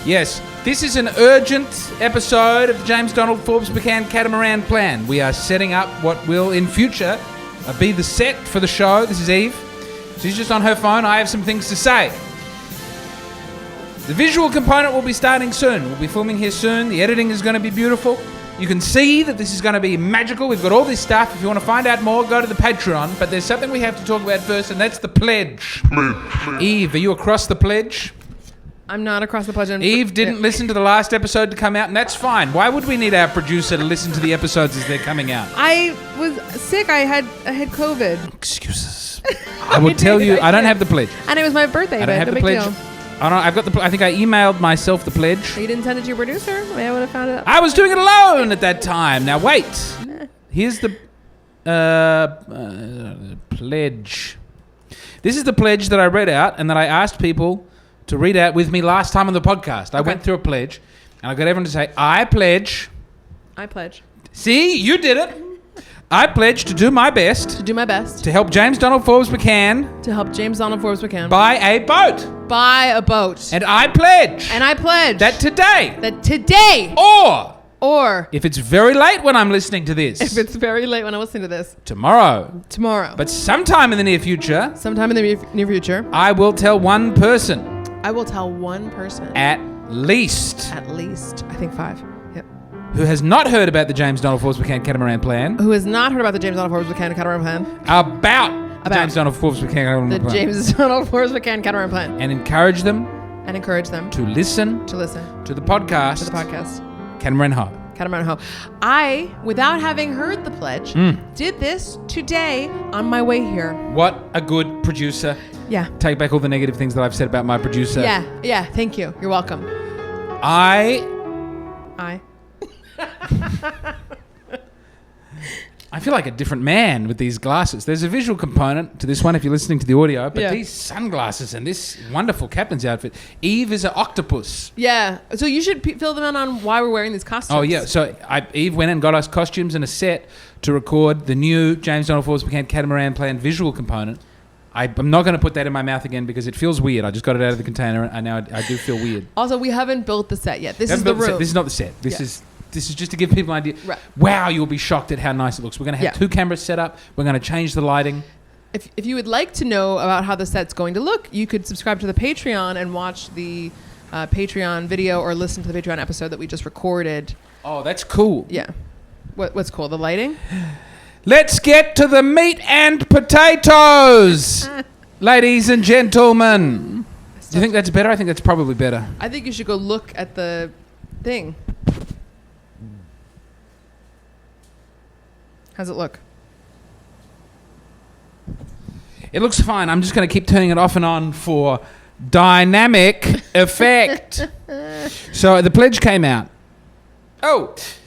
Yes, this is an urgent episode of the James Donald Forbes McCann Catamaran Plan. We are setting up what will in future be the set for the show. This is Eve. She's just on her phone. I have some things to say. The visual component will be starting soon. We'll be filming here soon. The editing is going to be beautiful. You can see that this is going to be magical. We've got all this stuff. If you want to find out more, go to the Patreon. But there's something we have to talk about first, and that's the pledge. Eve, are you across the pledge? I'm not across the pledge. Eve didn't listen to the last episode to come out, and that's fine. Why would we need our producer to listen to the episodes as they're coming out? I was sick. I had COVID. Excuses. I will tell you, I don't have the pledge. And it was my birthday. I don't have the pledge. I think I emailed myself the pledge. You didn't send it to your producer? Maybe I would have found it. I was doing it alone at that time. Now wait. Here's the pledge. This is the pledge that I read out and that I asked people to read out with me last time on the podcast. I went through a pledge and I got everyone to say, I pledge. I pledge. See, you did it. I pledge to do my best. To do my best. To help James Donald Forbes McCann. To help James Donald Forbes McCann. Buy a boat. Buy a boat. And I pledge. And I pledge. That today. Or. If it's very late when I'm listening to this. If it's very late when I'm listening to this. Tomorrow. But sometime in the near future. Sometime in the near future. I will tell one person. I will tell one person. At least. I think 5. Yep. Who has not heard about the James Donald Forbes McCann Catamaran Plan. Who has not heard about the James Donald Forbes McCann Catamaran Plan. About James Donald Forbes McCann Catamaran Plan. The James Donald Forbes McCann Catamaran Plan. And encourage them. To listen. To the podcast. Catamaran Ho. Catamaran Ho. I, without having heard the pledge, did this today on my way here. What a good producer. Yeah. Take back all the negative things that I've said about my producer. Yeah. Thank you. You're welcome. I feel like a different man with these glasses. There's a visual component to this one if you're listening to the audio, but these sunglasses and this wonderful captain's outfit. Eve is an octopus. Yeah. So you should fill them in on why we're wearing these costumes. Oh, yeah. So Eve went and got us costumes and a set to record the new James Donald Forbes McCann Catamaran Plan visual component. I'm not going to put that in my mouth again because it feels weird. I just got it out of the container and now I do feel weird. Also, we haven't built the set yet. This is the room. This is not the set. This is just to give people an idea. Right. Wow, you'll be shocked at how nice it looks. We're going to have 2 cameras set up. We're going to change the lighting. If you would like to know about how the set's going to look, you could subscribe to the Patreon and watch the Patreon video or listen to the Patreon episode that we just recorded. Oh, that's cool. Yeah. What's cool? The lighting? Let's get to the meat and potatoes, ladies and gentlemen. Do you think that's better? I think that's probably better. I think you should go look at the thing. How's it look? It looks fine. I'm just going to keep turning it off and on for dynamic effect. So the pledge came out. Right.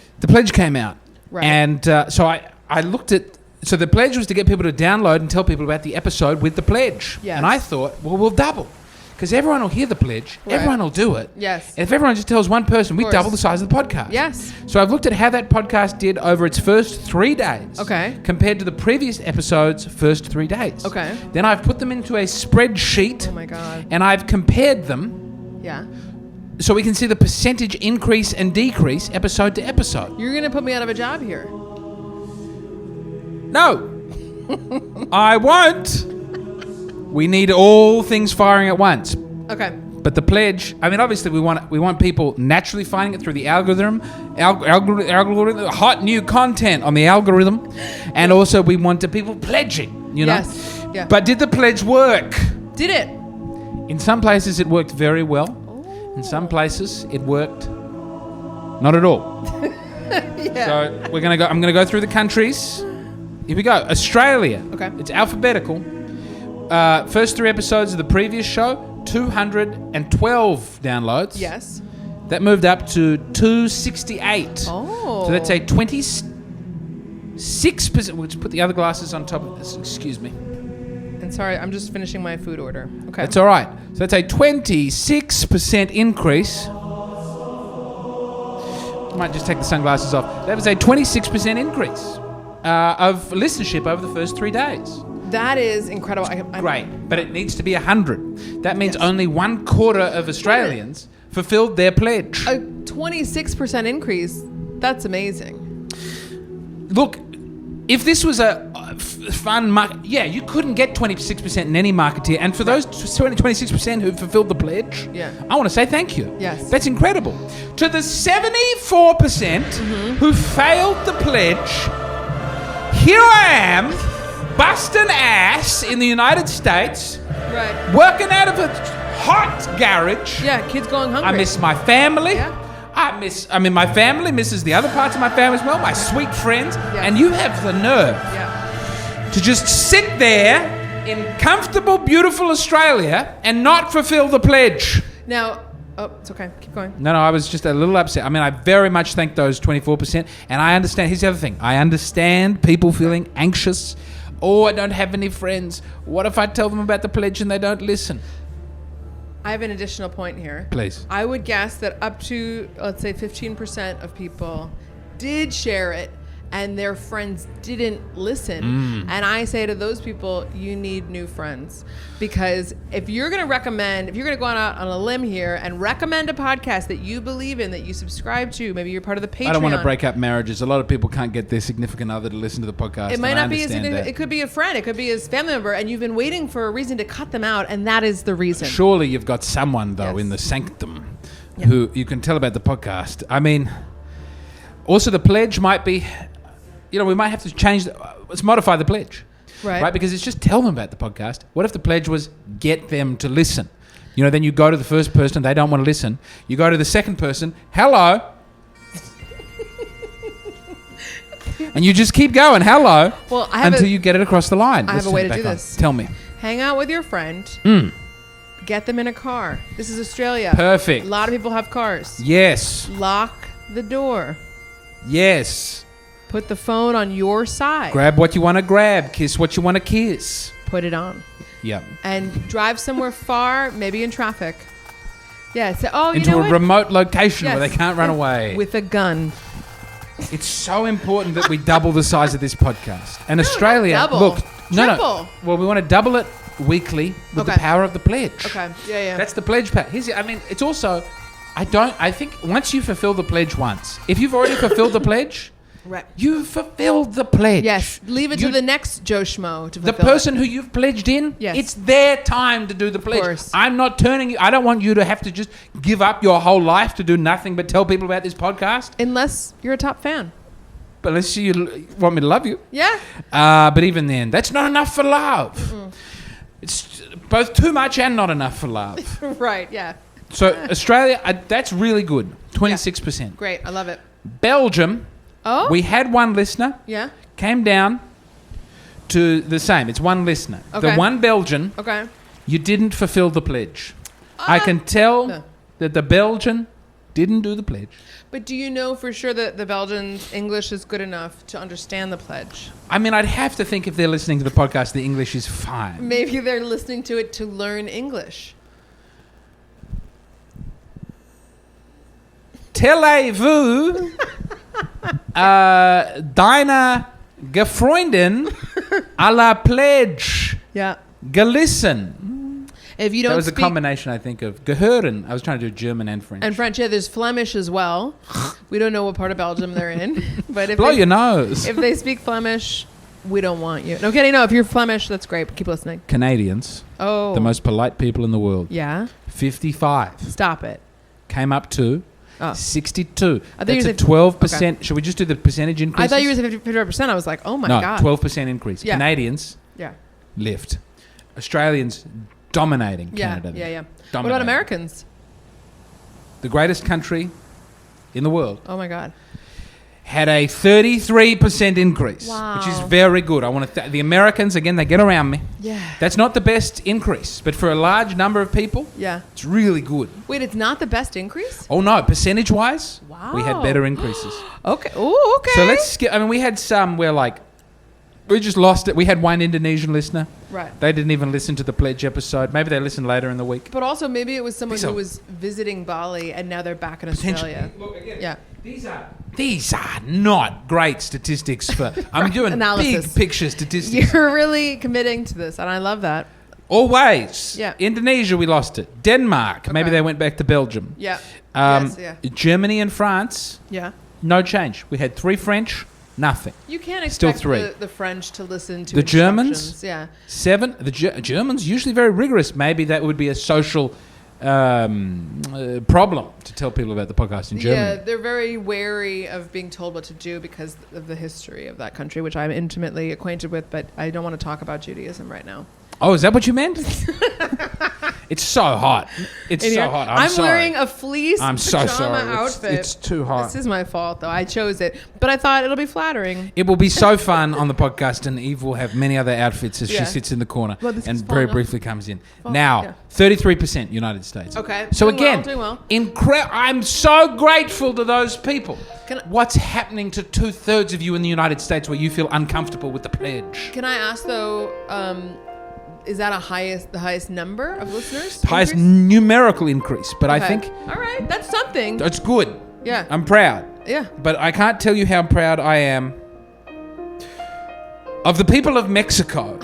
And so I looked at... So the pledge was to get people to download and tell people about the episode with the pledge. Yes. And I thought, well, we'll double. Because everyone will hear the pledge. Right. Everyone will do it. Yes. And if everyone just tells one person, we double the size of the podcast. Yes. So I've looked at how that podcast did over its first 3 days. Okay. Compared to the previous episode's first 3 days. Okay. Then I've put them into a spreadsheet. Oh my God. And I've compared them. Yeah. So we can see the percentage increase and decrease episode to episode. You're going to put me out of a job here. No. I won't. We need all things firing at once. Okay. But the pledge, I mean, obviously we want people naturally finding it through the algorithm, hot new content on the algorithm, and also we want the people pledging, you know? Yes. Yeah. But did the pledge work? Did it? In some places it worked very well. Oh. In some places it worked not at all. Yeah. So I'm gonna go through the countries. Here we go. Australia. Okay. It's alphabetical. First 3 episodes of the previous show, 212 downloads. Yes. That moved up to 268. Oh. So that's a 26%. We'll just put the other glasses on top of this. Excuse me. And sorry, I'm just finishing my food order. Okay. That's all right. So that's a 26% increase. I might just take the sunglasses off. That was a 26% increase of listenership over the first 3 days. That is incredible. Great, but it needs to be 100. That means only 1/4 of Australians fulfilled their pledge. A 26% increase. That's amazing. Look, if this was a fun market, you couldn't get 26% in any marketeer. And for those 26% who fulfilled the pledge, I want to say thank you. Yes. That's incredible. To the 74% who failed the pledge, here I am, busting ass in the United States, Right. working out of a hot garage. Yeah, kids going hungry. I miss my family. Yeah. My family misses the other parts of my family as well, my sweet friends. Yeah. And you have the nerve to just sit there in comfortable, beautiful Australia and not fulfill the pledge. Now, it's okay. Keep going. No, I was just a little upset. I mean, I very much thank those 24%. And I understand. Here's the other thing. I understand people feeling anxious. Oh, I don't have any friends. What if I tell them about the pledge and they don't listen? I have an additional point here. Please. I would guess that up to, let's say, 15% of people did share it and their friends didn't listen. And I say to those people, you need new friends. Because if you're going to go out on a limb here and recommend a podcast that you believe in, that you subscribe to, maybe you're part of the Patreon. I don't want to break up marriages. A lot of people can't get their significant other to listen to the podcast. It might not be that. It could be a friend. It could be his family member. And you've been waiting for a reason to cut them out. And that is the reason. Surely you've got someone, though, Yes. in the sanctum who you can tell about the podcast. I mean, also the pledge might be, we might have to change, let's modify the pledge. Right? Because it's just tell them about the podcast. What if the pledge was get them to listen? Then you go to the first person, they don't want to listen. You go to the second person, hello. And you just keep going, hello, until you get it across the line. I have a way to do this. Tell me. Hang out with your friend. Get them in a car. This is Australia. Perfect. A lot of people have cars. Yes. Lock the door. Yes. Put the phone on your side. Grab what you want to grab. Kiss what you want to kiss. Put it on. Yep. And drive somewhere far, maybe in traffic. Yeah. So, into a remote location where they can't run away. With a gun. It's so important that we double the size of this podcast. And Australia, double. look, Triple. Well, we want to double it weekly with the power of the pledge. Okay. Yeah. That's the pledge power. It's also, I think once you fulfill the pledge once, if you've already fulfilled the pledge, right, you've fulfilled the pledge. Yes. Leave it to the next Joe Schmo to fulfill the person who you've pledged in, it's their time to do the pledge. Of course. I'm not turning you. I don't want you to have to just give up your whole life to do nothing but tell people about this podcast. Unless you're a top fan. But unless you want me to love you. Yeah. But even then, that's not enough for love. Mm-mm. It's both too much and not enough for love. Right, yeah. So Australia, that's really good. 26%. Yeah. Great, I love it. Belgium, we had one listener. Yeah. Came down to the same. It's one listener. Okay. The one Belgian, okay, you didn't fulfill the pledge. I can tell that the Belgian didn't do the pledge. But do you know for sure that the Belgians' English is good enough to understand the pledge? I mean, I'd have to think if they're listening to the podcast, the English is fine. Maybe they're listening to it to learn English. Telez-vous deine Gefreundin à la pledge Yeah. gelisten? If you don't that was speak, a combination, I think, of gehören. I was trying to do German and French. And French, yeah, there's Flemish as well. We don't know what part of Belgium they're in. But if Blow your nose. If they speak Flemish, we don't want you. No kidding, no. If you're Flemish, that's great. Keep listening. Canadians, the most polite people in the world. Yeah. 55. Stop it. Came up to 62. I That's a 12%. Okay. Should we just do the percentage increase? I thought you were saying 55%. I was like, oh my God. No, 12% increase. Yeah. Canadians lift. Australians dominating Canada. Yeah. Dominating. What about Americans? The greatest country in the world. Oh my God. Had a 33% increase, wow. which is very good. I want to the Americans, again, they get around me. Yeah. That's not the best increase, but for a large number of people, it's really good. Wait, it's not the best increase? Oh no, percentage-wise, wow. we had better increases. Okay. Oh, okay. So let's skip. I mean, we had some where we just lost it. We had one Indonesian listener. Right. They didn't even listen to the pledge episode. Maybe they listened later in the week. But also maybe it was someone who was visiting Bali and now they're back in Australia. Look, again, these are not great statistics for. I'm doing analysis. Big picture statistics. You're really committing to this, and I love that. Always. Yeah. Indonesia, we lost it. Denmark, maybe they went back to Belgium. Yeah. Germany and France, Yeah. no change. We had 3 French, nothing. You can't Still expect 3. the French to listen to The Germans? instructions. Yeah. 7. The Germans, usually very rigorous. Maybe that would be a social problem to tell people about the podcast in Germany. Yeah, they're very wary of being told what to do because of the history of that country, which I'm intimately acquainted with, but I don't want to talk about Judaism right now. Oh, is that what you meant? It's so hot. It's so hot. I'm sorry. Wearing a fleece pajama outfit. It's too hot. This is my fault, though. I chose it. But I thought it'll be flattering. It will be so fun on the podcast, and Eve will have many other outfits as she sits in the corner and very briefly comes in. Now, 33% United States. Okay. So doing again, well. I'm so grateful to those people. What's happening to 2/3 of you in the United States where you feel uncomfortable with the pledge? Can I ask, though, is that the highest number of listeners? Highest numerical increase, but I think... All right, that's something. It's good. Yeah. I'm proud. Yeah. But I can't tell you how proud I am of the people of Mexico.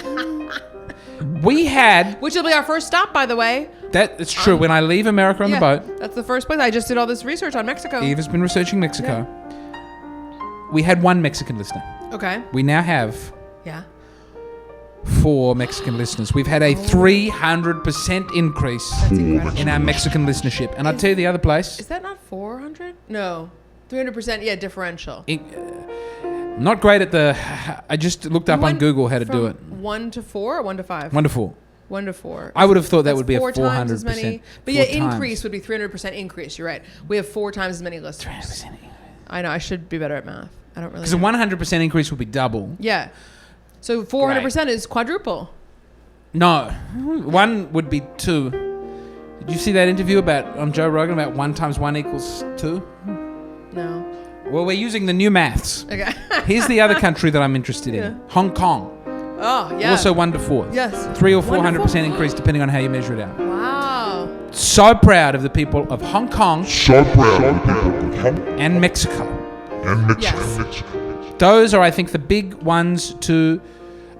We had... Which will be our first stop, by the way. It's true. When I leave America on the boat... That's the first place. I just did all this research on Mexico. Eve has been researching Mexico. Yeah. We had 1 Mexican listener. Okay. We now have... Yeah. 4 Mexican listeners. We've had a 300% increase in our Mexican listenership. And I'll tell you the other place. Is that not 400? No. 300%, differential. Not great at the... I just looked up on Google how to do it. 1 to 4 or 1 to 5? 1 to 4. 1 to 4. I would have thought that would be a 400%. Times as many. But increase would be 300% increase. You're right. We have 4 times as many listeners. 300%. I know. I should be better at math. I don't really Because a 100% increase would be double. Yeah. So 400% is quadruple. No. 1 would be 2. Did you see that interview on Joe Rogan about 1 times 1 equals 2? No. Well, we're using the new maths. Okay. Here's the other country that I'm interested in. Hong Kong. Oh, yeah. Also 1 to 4. Yes. 300 or 400% increase depending on how you measure it out. Wow. So proud of the people of Hong Kong. So proud of the people of Hong Kong. And Mexico. Yes. Those are, I think, the big ones to...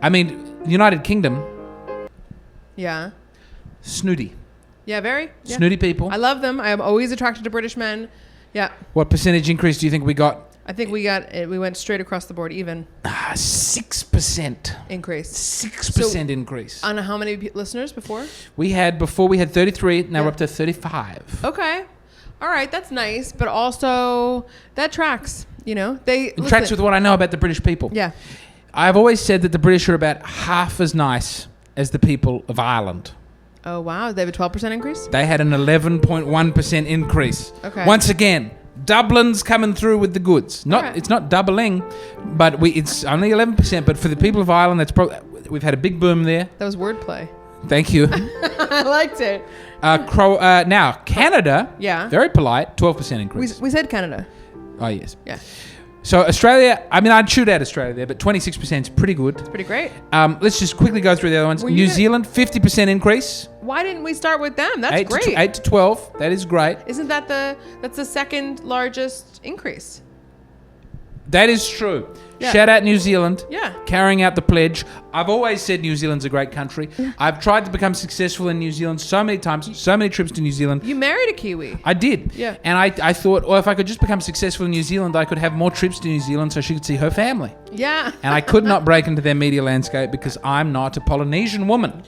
I mean, the United Kingdom... Yeah. Snooty. Yeah, very. Yeah. Snooty people. I love them. I am always attracted to British men. Yeah. What percentage increase do you think we got? I think we went straight across the board even. 6% increase. 6% increase. On how many listeners before? We had 33, now we're up to 35. Okay. All right, that's nice, but also that tracks, It tracks with what I know about the British people. Yeah. I've always said that the British are about half as nice as the people of Ireland. Oh, wow. They have a 12% increase? They had an 11.1% increase. Okay. Once again, Dublin's coming through with the goods. It's not doubling, but it's only 11%. But for the people of Ireland, we've had a big boom there. That was wordplay. Thank you. I liked it. Now, Canada, very polite, 12% increase. We said Canada. Oh, yes. Yeah. So Australia, I'd shoot out Australia there, but 26% is pretty good. It's pretty great. Let's just quickly go through the other ones. New Zealand, 50% increase. Why didn't we start with them? That's great. 8 to 12. That is great. Isn't that that's the second largest increase? That is true. Yeah. Shout out New Zealand. Yeah. Carrying out the pledge. I've always said New Zealand's a great country. Yeah. I've tried to become successful in New Zealand so many times, so many trips to New Zealand. You married a Kiwi. I did. Yeah. And I thought, if I could just become successful in New Zealand, I could have more trips to New Zealand so she could see her family. Yeah. And I could not break into their media landscape because I'm not a Polynesian woman.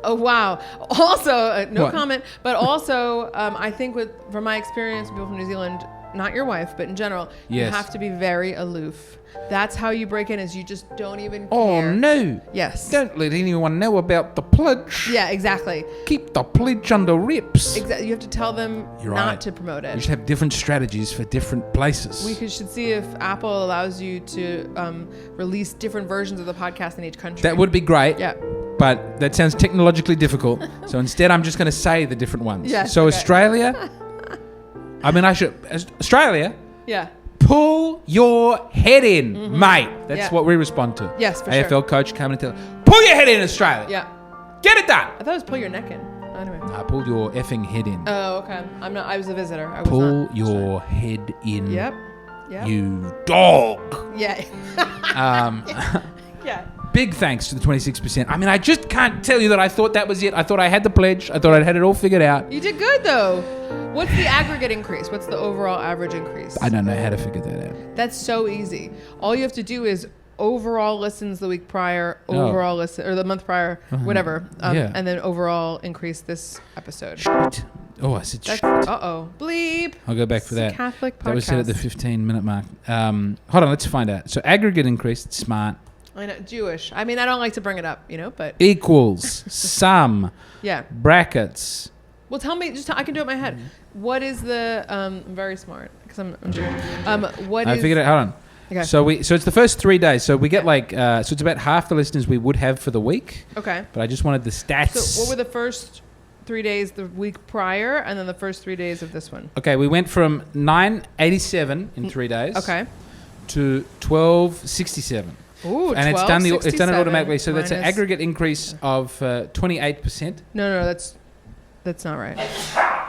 Oh, wow. Also, no What? comment, but also, I think from my experience with people from New Zealand, not your wife, but in general, you have to be very aloof. That's how you break in, is you just don't even care. Oh, no. Yes. Don't let anyone know about the pledge. Yeah, exactly. Keep the pledge under wraps. Exactly. You have to tell them not to promote it. You should have different strategies for different places. We should see if Apple allows you to release different versions of the podcast in each country. That would be great. Yeah. But that sounds technologically difficult. So instead, I'm just going to say the different ones. Yes, so okay. Australia. Australia. Yeah. Pull your head in, mate. That's what we respond to. Yes, for AFL sure. coach coming and tell, pull your head in, Australia. Yeah. Get it done. I thought it was pull your neck in. Anyway. Pull your effing head in. Oh, okay. I was a visitor. I was Pull not your head in. Yep. You dog. Yeah. Um, Yeah. big thanks to the 26%. I mean, I just can't tell you that I thought that was it. I thought I had the pledge. I thought I'd had it all figured out. You did good, though. What's the aggregate increase? What's the overall average increase? I don't know how to figure that out. That's so easy. All you have to do is overall listens the week prior, overall listen, or the month prior, whatever. And then overall increase this episode. Shit. Oh, I said shit. Bleep. I'll go back for that. Catholic podcast. That was said at the 15-minute mark. Hold on, let's find out. So aggregate increase, it's smart. I know, Jewish. I mean, I don't like to bring it up, but... Equals, sum, brackets. Well, tell me, I can do it in my head. What is the... I'm very smart, because I'm Jewish. I figured it out. Hold on. Okay. So it's the first 3 days. So we get so it's about half the listeners we would have for the week. Okay. But I just wanted the stats. So what were the first 3 days the week prior, and then the first 3 days of this one? Okay, we went from 987 in 3 days. Okay. To 1267. Ooh, and it's done it automatically. So that's an aggregate increase of 28%. No, that's not right.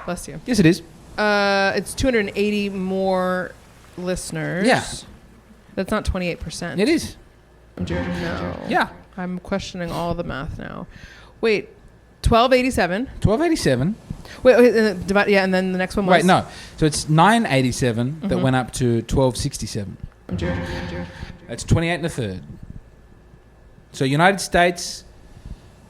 Bless you. Yes, it is. It's 280 more listeners. Yeah. That's not 28%. It is. No. Yeah. I'm questioning all the math now. Wait, 1287. 1287. Wait, divide, and then the next one was... Wait, no. So it's 987 that went up to 1267. I'm Jewish. That's 28 and a third. So United States,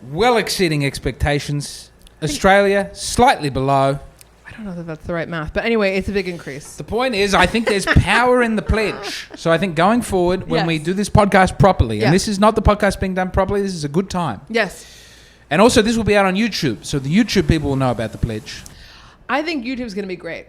well exceeding expectations. Australia, slightly below. I don't know that that's the right math. But anyway, it's a big increase. The point is, I think there's power in the pledge. So I think going forward, when we do this podcast properly, and this is not the podcast being done properly, this is a good time. Yes. And also, this will be out on YouTube. So the YouTube people will know about the pledge. I think YouTube's going to be great.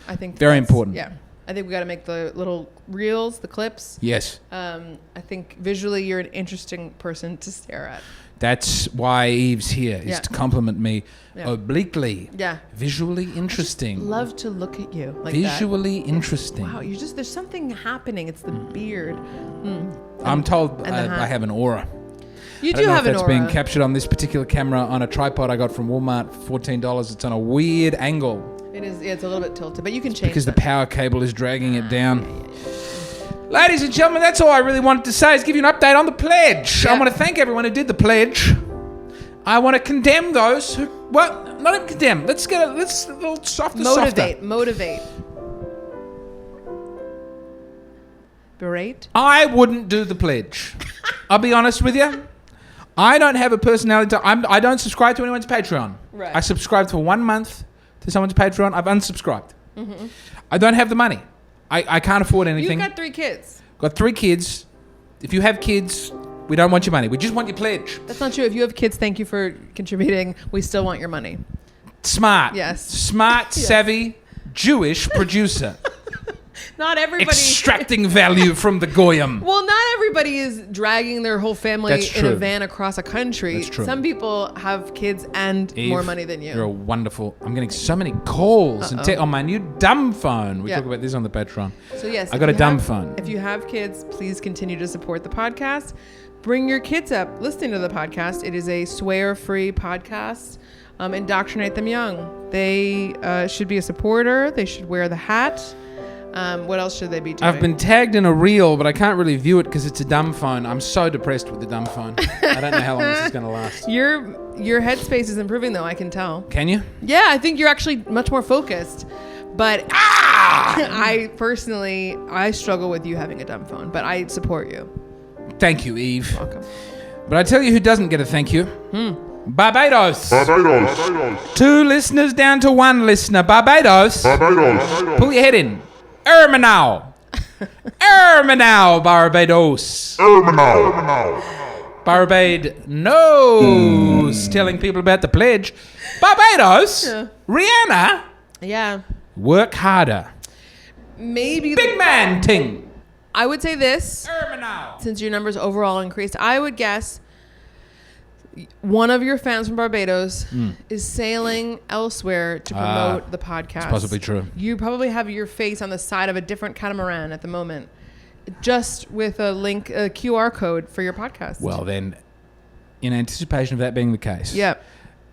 I think very important. Yeah. I think we got to make the little reels, the clips. Yes. I think visually you're an interesting person to stare at. That's why Eve's here, is to compliment me obliquely. Yeah. Visually interesting. I just love to look at you like visually interesting. Wow, there's something happening. It's the beard. I'm told I have an aura. You do have an aura. That's being captured on this particular camera on a tripod I got from Walmart, $14. It's on a weird angle. It is. It's a little bit tilted, but you can change because the power cable is dragging it down. Ladies and gentlemen, that's all I really wanted to say is give you an update on the pledge. I want to thank everyone who did the pledge. I want to condemn those who, well, not even condemn. Let's get a little softer. Motivate. Berate? I wouldn't do the pledge. I'll be honest with you. I don't have a personality. I don't subscribe to anyone's Patreon. Right. I subscribed for 1 month to someone's Patreon. I've unsubscribed. Mm-hmm. I don't have the money. I can't afford anything. You've got 3 kids. Got 3 kids. If you have kids, we don't want your money. We just want your pledge. That's not true. If you have kids, thank you for contributing. We still want your money. Smart. Yes. Smart, savvy, Jewish producer. Not everybody... Extracting value from the goyim. Well, not everybody is dragging their whole family in a van across a country. That's true. Some people have kids and Eve, more money than you. You're a wonderful... I'm getting so many calls on my new dumb phone. We talk about this on the Patreon. So yes, I got a dumb phone. If you have kids, please continue to support the podcast. Bring your kids up listening to the podcast. It is a swear-free podcast. Indoctrinate them young. They should be a supporter. They should wear the hat. What else should they be doing? I've been tagged in a reel, but I can't really view it because it's a dumb phone. I'm so depressed with the dumb phone. I don't know how long this is going to last. Your headspace is improving, though. I can tell. Can you? Yeah, I think you're actually much more focused. But I personally struggle with you having a dumb phone, but I support you. Thank you, Eve. You're welcome. But I tell you who doesn't get a thank you. Barbados. 2 listeners down to 1 listener. Barbados. Pull your head in. Erminal, Barbados. Barbados. Telling people about the pledge. Barbados. Yeah. Rihanna. Yeah. Work harder. Maybe Big man ting. I would say this. Erminal. Since your numbers overall increased, I would guess one of your fans from Barbados is sailing elsewhere to promote the podcast. It's possibly true. You probably have your face on the side of a different catamaran at the moment, just with a link, a QR code for your podcast. Well, then, in anticipation of that being the case, and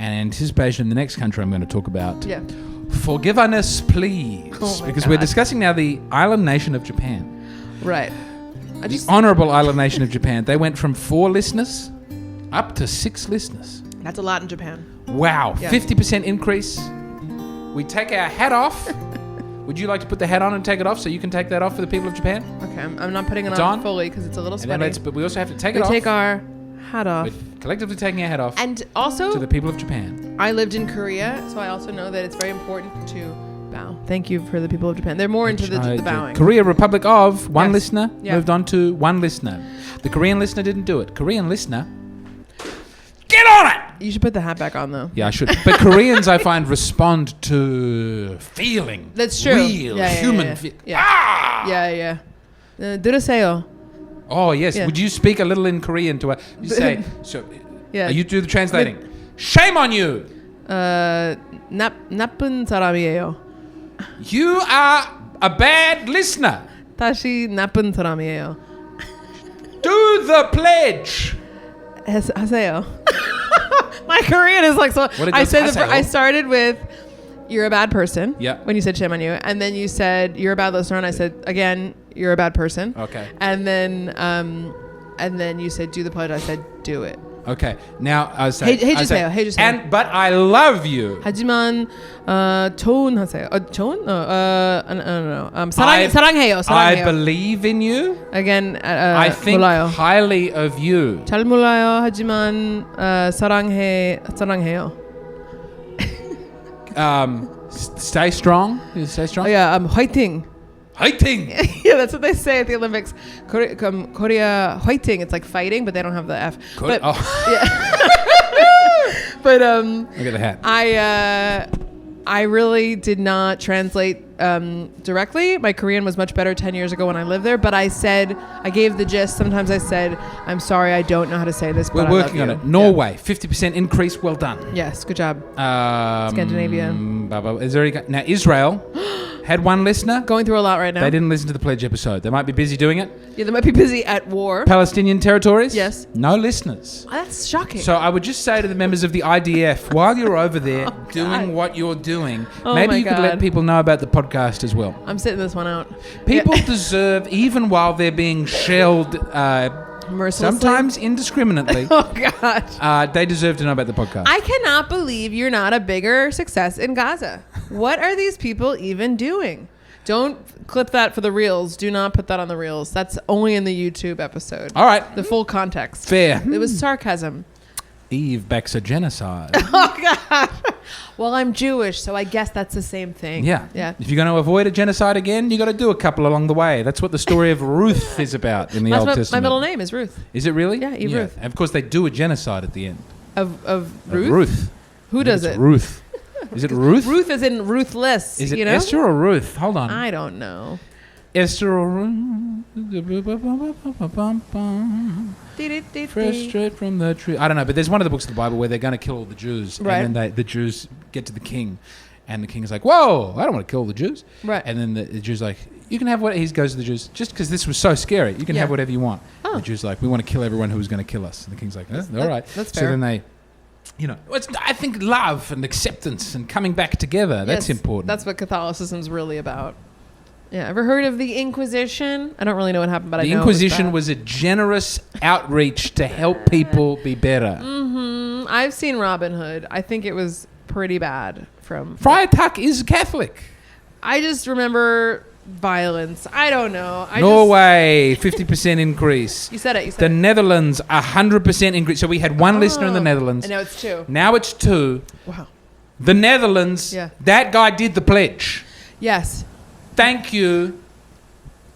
in anticipation of the next country I'm going to talk about, forgive us, please, because we're discussing now the island nation of Japan. Right. The Honourable Island Nation of Japan. They went from 4 listeners up to 6 listeners. That's a lot in Japan. Wow. Yeah. 50% increase. We take our hat off. Would you like to put the hat on and take it off so you can take that off for the people of Japan? Okay, I'm not putting it It's on on? fully because it's a little And then sweaty. but we also have to take We it off. take our hat off. We're collectively taking our hat off And also, to the people of Japan. I lived in Korea, so I also know that it's very important to bow. Thank you for the people of Japan. They're more into the bowing. Korea Republic of one Yes. listener Yeah. moved on to 1 listener. The Korean listener didn't do it. Korean listener, get on it! You should put the hat back on, though. Yeah, I should. But Koreans, I find, respond to feeling. That's true. Real human. Ah! Yeah. 들으세요. Oh yes. Yeah. Would you speak a little in Korean to her? You say. So. Yeah. You do the translating. Shame on you. 나쁜 사람이에요. You are a bad listener. 다시 나쁜 사람이에요. Do the pledge. 하세요. My Korean is like so. What it I does, said 하세요. I started with you're a bad person. Yeah. When you said shame on you, and then you said you're a bad listener, and I said again you're a bad person. Okay. And then you said do the pledge. I said do it. Okay. Now I say. 해주세요. 해주세요. And but I love you. 하지만 좋은 하세요. 좋은? no. 사랑해요. I believe in you. Again, I think 몰라요. highly of you. 잘 몰라요. 하지만 사랑해요. Stay strong. You stay strong. Yeah, 화이팅. Fighting. Yeah, that's what they say at the Olympics. Korea fighting. It's like fighting, but they don't have the F. But, but Look at the hat. I really did not translate directly. My Korean was much better 10 years ago when I lived there. But I gave the gist. Sometimes I said, I'm sorry, I don't know how to say this. But We're working on it. Norway, 50% increase. Well done. Yes, good job. Scandinavia. Is there now Israel had 1 listener. Going through a lot right now. They didn't listen to the pledge episode. They might be busy doing it. Yeah, they might be busy at war. Palestinian territories. Yes. No listeners. Oh, that's shocking. So I would just say to the members of the IDF, while you're over there doing what you're doing, maybe you could let people know about the podcast as well. I'm sitting this one out. People deserve, even while they're being shelled Mercilessly? sometimes indiscriminately, Oh, God. they deserve to know about the podcast. I cannot believe you're not a bigger success in Gaza. What are these people even doing? Don't clip that for the reels. Do not put that on the reels. That's only in the YouTube episode. All right. The full context. Fair. It was sarcasm. Eve backs a genocide. Oh, God. Well, I'm Jewish, so I guess that's the same thing. Yeah. Yeah. If you're going to avoid a genocide again, you got to do a couple along the way. That's what the story of Ruth is about in the Old My Testament. middle name is Ruth. Is it really? Yeah, Eve Ruth. And of course, they do a genocide at the end. Of Of Ruth? Ruth. Who I think does it's it? Ruth. Is it Ruth? Ruth is in ruthless. Is it you know? Esther or Ruth? Hold on. I don't know. Esther or Ruth? Fresh straight from the tree. I don't know, but there's one of the books of the Bible where they're going to kill all the Jews. Right. And then the Jews get to the king. And the king is like, whoa, I don't want to kill all the Jews. Right. And then the Jew's like, you can have what... He goes to the Jews, just because this was so scary, you can have whatever you want. Oh. The Jew's like, we want to kill everyone who was going to kill us. And the king's like, all right. That's So fair. then they... I think love and acceptance and coming back together, that's Yes, important. That's what Catholicism's really about. Yeah, ever heard of the Inquisition? I don't really know what happened, but I know the it Inquisition bad. was a generous outreach to help people be better. Mm-hmm. I've seen Robin Hood. I think it was pretty bad. Friar Tuck is Catholic. I just remember violence. I don't know. Norway, 50% increase. You said it. The Netherlands, 100% increase. So we had 1 listener in the Netherlands. And now it's 2. Now it's 2. Wow. The Netherlands, that guy did the pledge. Yes. Thank you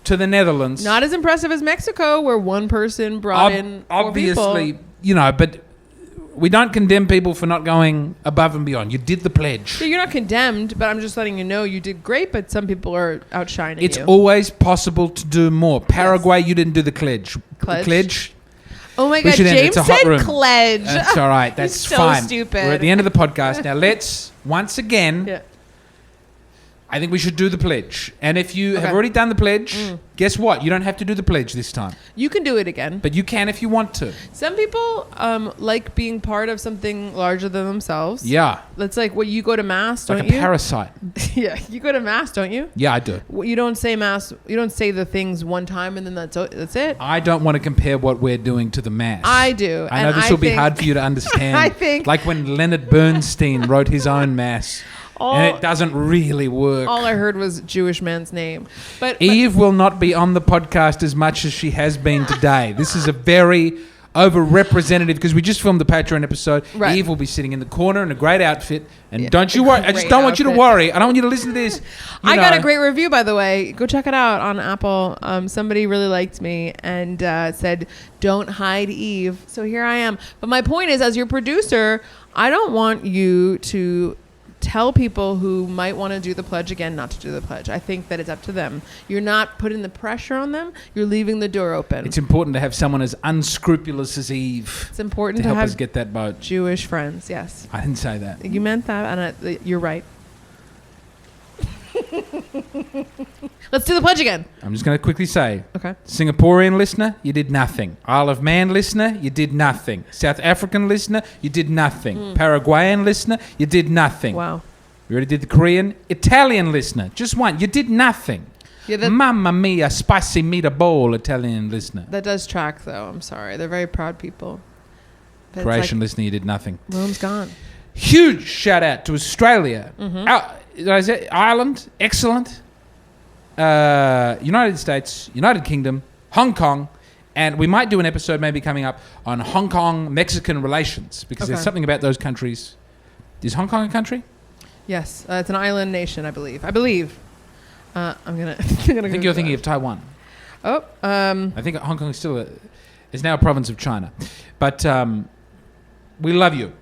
to the Netherlands. Not as impressive as Mexico, where 1 person brought in 4 obviously, people. But we don't condemn people for not going above and beyond. You did the pledge. So you're not condemned, but I'm just letting you know you did great, but some people are outshining It's you. always possible to do more. Paraguay, you didn't do the pledge. Pledge? The pledge. Oh my We God, should end it. James It's a hot said room. pledge. That's all right. That's He's so fine. stupid. We're at the end of the podcast. Now let's, once again, I think we should do the pledge. And if you have already done the pledge, guess what? You don't have to do the pledge this time. You can do it again. But you can if you want to. Some people like being part of something larger than themselves. Yeah. That's like what you go to mass, don't like you? a parasite. Yeah, you go to mass, don't you? Yeah, I do. Well, you don't say mass. You don't say the things one time and then that's it. I don't want to compare what we're doing to the mass. I do. I know this will be hard for you to understand. I think. Like when Leonard Bernstein wrote his own mass. And it doesn't really work. All I heard was Jewish man's name. But Eve will not be on the podcast as much as she has been today. This is a very overrepresentative, because we just filmed the Patreon episode. Right. Eve will be sitting in the corner in a great outfit. And don't you worry. I just don't want you to outfit. worry. I don't want you to listen to this. I got a great review, by the way. Go check it out on Apple. Somebody really liked me and said, don't hide Eve. So here I am. But my point is, as your producer, I don't want you to tell people who might want to do the pledge again not to do the pledge. I think that it's up to them. You're not putting the pressure on them. You're leaving the door open. It's important to have someone as unscrupulous as Eve. It's important to help have us get that boat. Jewish friends, yes. I didn't say that. You meant that, and you're right. Let's do the pledge again. I'm just going to quickly say. Okay. Singaporean listener, you did nothing. Isle of Man listener, you did nothing. South African listener, you did nothing. Paraguayan listener, you did nothing. Wow. We already did the Korean. Italian listener, just one. You did nothing. Yeah, Mamma mia, spicy meatball, Italian listener. That does track, though. I'm sorry. They're very proud people. But Croatian listener, you did nothing. Rome's gone. Huge shout out to Australia. Ireland, excellent. United States, United Kingdom, Hong Kong, and we might do an episode maybe coming up on Hong Kong-Mexican relations, because there's something about those countries. Is Hong Kong a country? Yes, it's an island nation, I believe. I'm gonna. I think you're thinking of Taiwan. Oh, I think Hong Kong is now a province of China, but we love you.